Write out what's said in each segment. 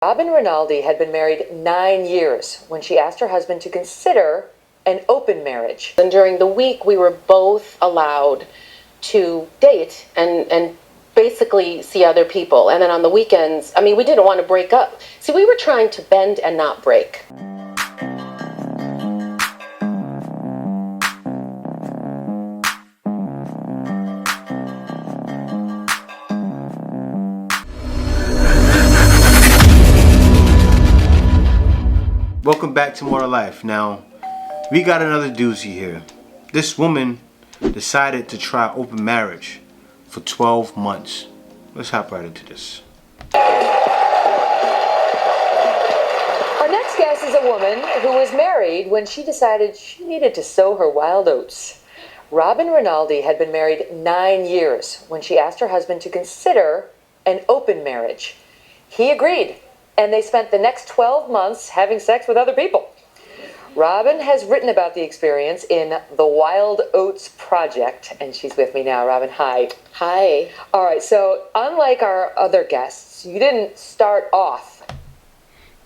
Robin Rinaldi had been married 9 years when she asked her husband to consider an open marriage. And during the week, we were both allowed to date and basically see other people. And then on the weekends, I mean, we didn't want to break up. See, we were trying to bend and not break. Welcome back to More Life. Now, we got another doozy here. This woman decided to try open marriage for 12 months. Let's hop right into this. Our next guest is a woman who was married when she decided she needed to sow her wild oats. Robin Rinaldi had been married 9 years when she asked her husband to consider an open marriage. He agreed, and they spent the next 12 months having sex with other people. Robin has written about the experience in The Wild Oats Project, and she's with me now. Robin, hi. Hi. All right, so unlike our other guests, you didn't start off.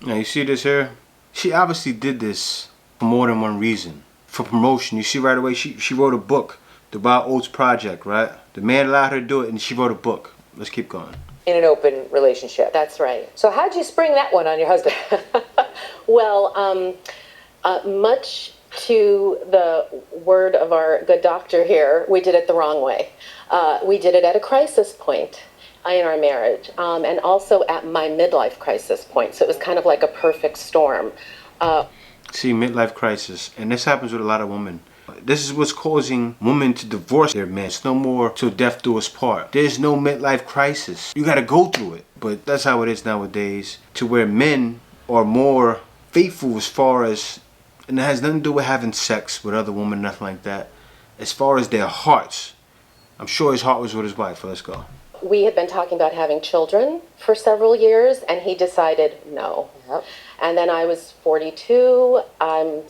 Now, you see this here? She obviously did this for more than one reason. For promotion. You see right away, she wrote a book, The Wild Oats Project, right? The man allowed her to do it, and she wrote a book. Let's keep going. In an open relationship. That's right. So how'd you spring that one on your husband? Well, much to the word of our good doctor here, we did it the wrong way. We did it at a crisis point in our marriage, and also at my midlife crisis point. So it was kind of like a perfect storm. See, midlife crisis. And this happens with a lot of women. This is what's causing women to divorce their men. It's no more till death do us part. There's no midlife crisis. You gotta go through it. But that's how it is nowadays. To where men are more faithful as far as, and it has nothing to do with having sex with other women, nothing like that. As far as their hearts. I'm sure his heart was with his wife. Let's go. We had been talking about having children for several years, and he decided no. Yep. And then I was 42. I'm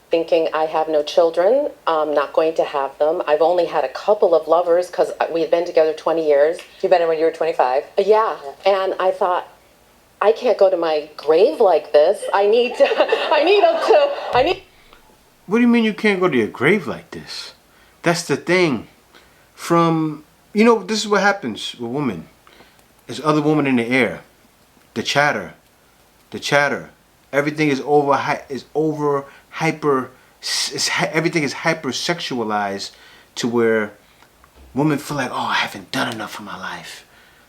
thinking I have no children. I'm not going to have them. I've only had a couple of lovers because we had been together 20 years. You met him when you were 25. Yeah. And I thought, I can't go to my grave like this. I need to, I need. What do you mean you can't go to your grave like this? That's the thing. This is what happens with women. There's other women in the air. The chatter. Everything is everything is hypersexualized to where women feel like, oh, I haven't done enough in my life.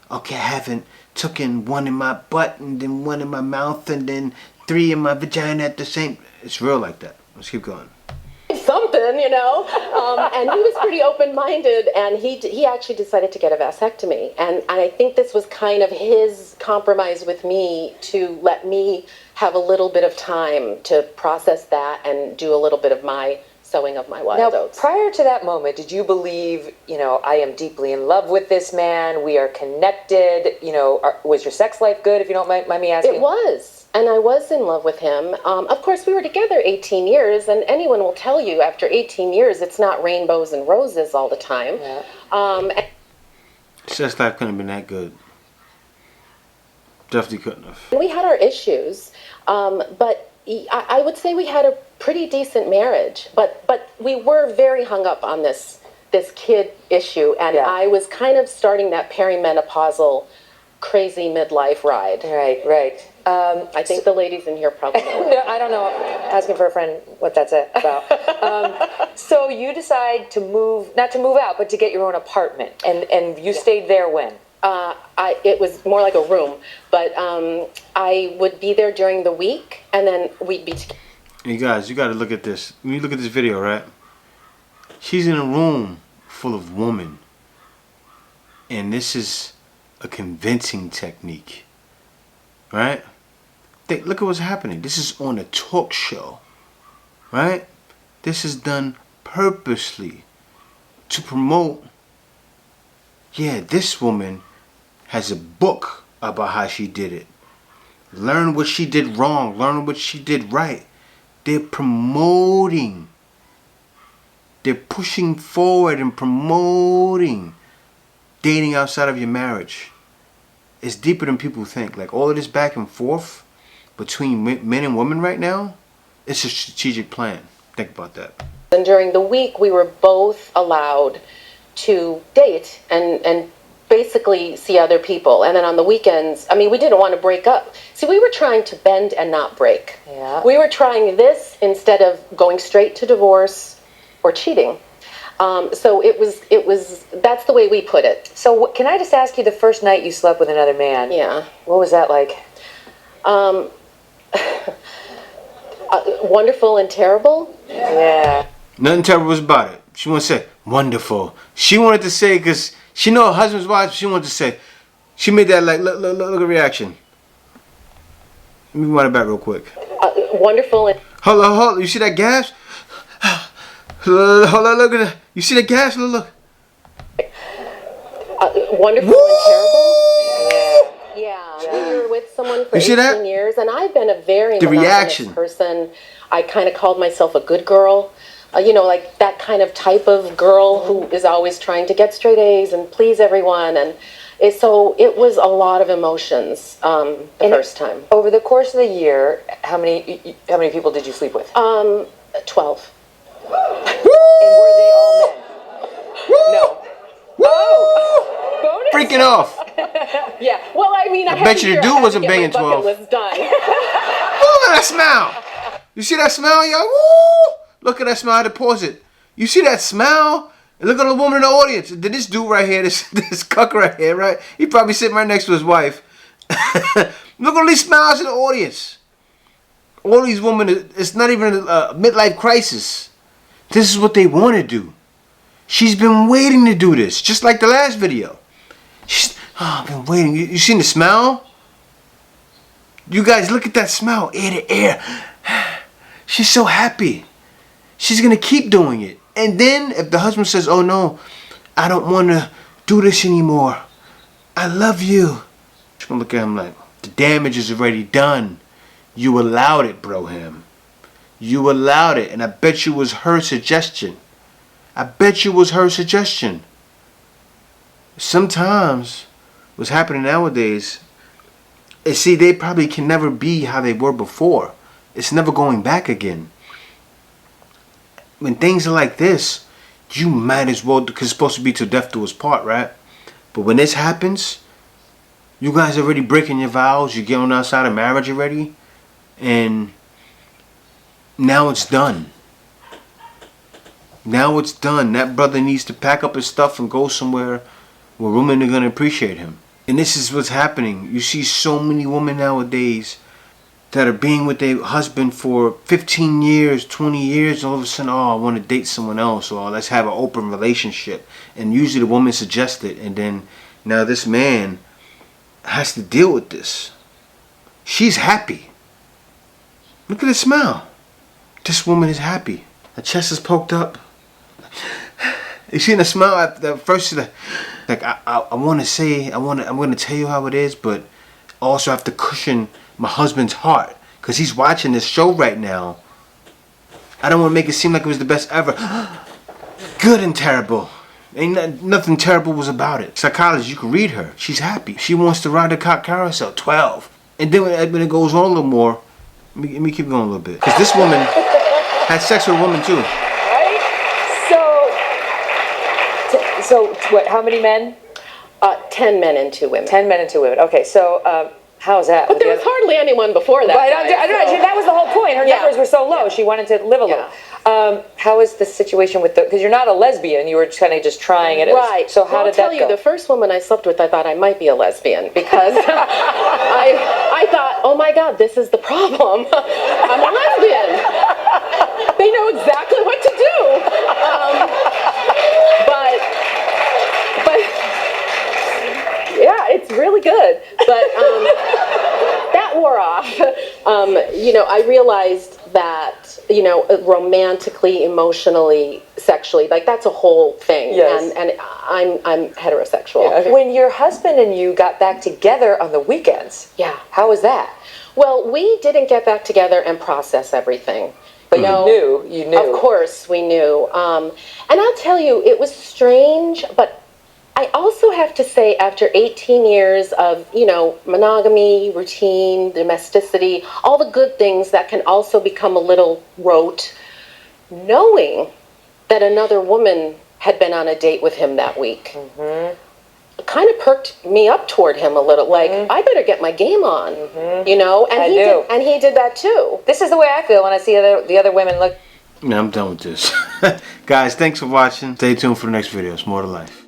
Okay, I haven't taken one in my butt and then one in my mouth and then 3 in my vagina at the same. It's real like that. Let's keep going. Something, and he was pretty open-minded, and he actually decided to get a vasectomy, and I think this was kind of his compromise with me to let me have a little bit of time to process that and do a little bit of my sowing of my wild oats. Prior to that moment, did you believe, I am deeply in love with this man, we are connected, was your sex life good, if you don't mind me asking? It was. And I was in love with him. Of course, we were together 18 years, and anyone will tell you after 18 years, it's not rainbows and roses all the time. Yeah. Sex life couldn't have been that good. Definitely couldn't have. We had our issues, but I would say we had a pretty decent marriage. But we were very hung up on this kid issue, and Yeah. I was kind of starting that perimenopausal crazy midlife ride. Right. I think the ladies in here probably know. No, I don't know. Asking for a friend what that's about. So you decide to not to move out, but to get your own apartment, and you stayed there when? It was more like a room, but I would be there during the week, and then we'd be together. Hey guys, you gotta look at this. When you look at this video, right? She's in a room full of women, and this is a convincing technique, right? Look at what's happening. This is on a talk show, right? This is done purposely to promote. Yeah, this woman has a book about how she did it. Learn what she did wrong. Learn what she did right. They're promoting. They're pushing forward and promoting dating outside of your marriage. is deeper than people think. Like all of this back and forth between men and women right now, it's a strategic plan. Think about that. And during the week, we were both allowed to date and basically see other people. And then on the weekends, I mean, we didn't want to break up. See, we were trying to bend and not break. Yeah. We were trying this instead of going straight to divorce or cheating. So it was, that's the way we put it. So can I just ask you, the first night you slept with another man? Yeah. What was that like? Wonderful and terrible. Yeah. Nothing terrible was about it. She wanted to say, wonderful. She wanted to say, because she know her husband's wife, she wanted to say, she made that like, look at reaction. Let me run it back real quick. Wonderful and... Hold on, you see that gas? Hold on, look at that. You see that gas? Look. Wonderful Woo! and terrible. Yeah, we were with someone for You see 18 that? years, and I've been a very The monogamous reaction. person. I kind of called myself a good girl. You know, like that kind of type of girl who is always trying to get straight A's and please everyone. And so it was a lot of emotions the first time. Over the course of the year, how many people did you sleep with? 12. And were they all men? No. Oh, bonus. Freaking off. Yeah. Well, I mean, I bet you the dude wasn't banging 12. Was done. Look at that smile. You see that smile, y'all? Woo! Look at that smile. I had to pause it. You see that smile? And look at the woman in the audience. Then this dude right here, this cuck right here, right? He probably sitting right next to his wife. Look at all these smiles in the audience. All these women, it's not even a midlife crisis. This is what they want to do. She's been waiting to do this, just like the last video. I've been waiting. You seen the smile? You guys, look at that smile, ear to ear. She's so happy. She's going to keep doing it. And then if the husband says, oh no, I don't want to do this anymore. I love you. She's going to look at him like, the damage is already done. You allowed it, Broham. You allowed it. And I bet you it was her suggestion. I bet you it was her suggestion. Sometimes what's happening nowadays is, see, they probably can never be how they were before. It's never going back again. When things are like this, you might as well, because it's supposed to be till death do us part, right? But when this happens, you guys are already breaking your vows, you're getting outside of marriage already, and now it's done. Now it's done. That brother needs to pack up his stuff and go somewhere where women are going to appreciate him. And this is what's happening. You see so many women nowadays that are being with their husband for 15 years, 20 years, all of a sudden, oh, I want to date someone else, or let's have an open relationship. And usually the woman suggests it, and then now this man has to deal with this. She's happy. Look at the smile. This woman is happy. Her chest is poked up. You see the smile at the first, like I want to say, I'm going to tell you how it is, but also I have to cushion my husband's heart, because he's watching this show right now. I don't want to make it seem like it was the best ever. Good and terrible. Ain't nothing terrible was about it. Psychologist, you can read her. She's happy. She wants to ride the cock carousel. 12. And then when it goes on a little more, let me keep going a little bit. Because this woman had sex with a woman too. Right? So what? How many men? 10 men and 2 women. 10 men and 2 women. Okay, so how's that? But there was hardly anyone before that. Right, time, that was the whole point. Her Yeah. numbers were so low. She wanted to live alone. How is the situation with the? Because you're not a lesbian. You were kind of just trying it. Right. So how did that go? I'll tell you, the first woman I slept with, I thought I might be a lesbian, because I thought, oh my God, this is the problem. I'm a lesbian. They know exactly what to do. But yeah, it's really good. But that wore off. I realized that, romantically, emotionally, sexually, like that's a whole thing. Yes. And I'm heterosexual. Yeah. When your husband and you got back together on the weekends, Yeah. how was that? Well, we didn't get back together and process everything. But you knew. Of course we knew. And I'll tell you, it was strange, but I also have to say, after 18 years of, monogamy, routine, domesticity, all the good things that can also become a little rote, knowing that another woman had been on a date with him that week, kind of perked me up toward him a little. Like, I better get my game on, And and he did that too. This is the way I feel when I see the other women look. Man, I'm done with this. Guys, thanks for watching. Stay tuned for the next video. It's more to life.